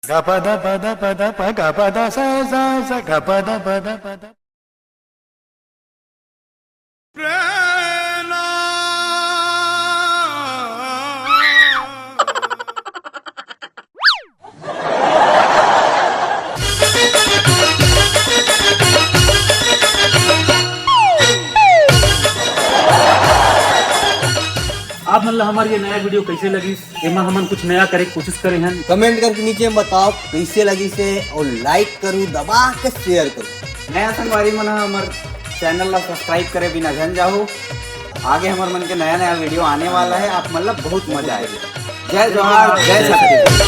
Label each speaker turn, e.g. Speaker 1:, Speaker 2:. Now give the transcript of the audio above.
Speaker 1: Gapada pada pada pa gapada sa sa sa gapada pada pada.
Speaker 2: आप मतलब हमारी ये नया वीडियो कैसे लगी, एमा हमन कुछ नया करे कोशिश करे हैं।
Speaker 3: कमेंट करके नीचे बताओ कैसे लगी से, और लाइक करूँ दबा के शेयर करूँ। नया संगवारी मन हमारे चैनल ला सब्सक्राइब करे बिना जन जाओ। आगे हमारे मन के नया नया वीडियो आने वाला है, आप मतलब बहुत मजा आएगा। जय जोहार, जय छत्तीसगढ़।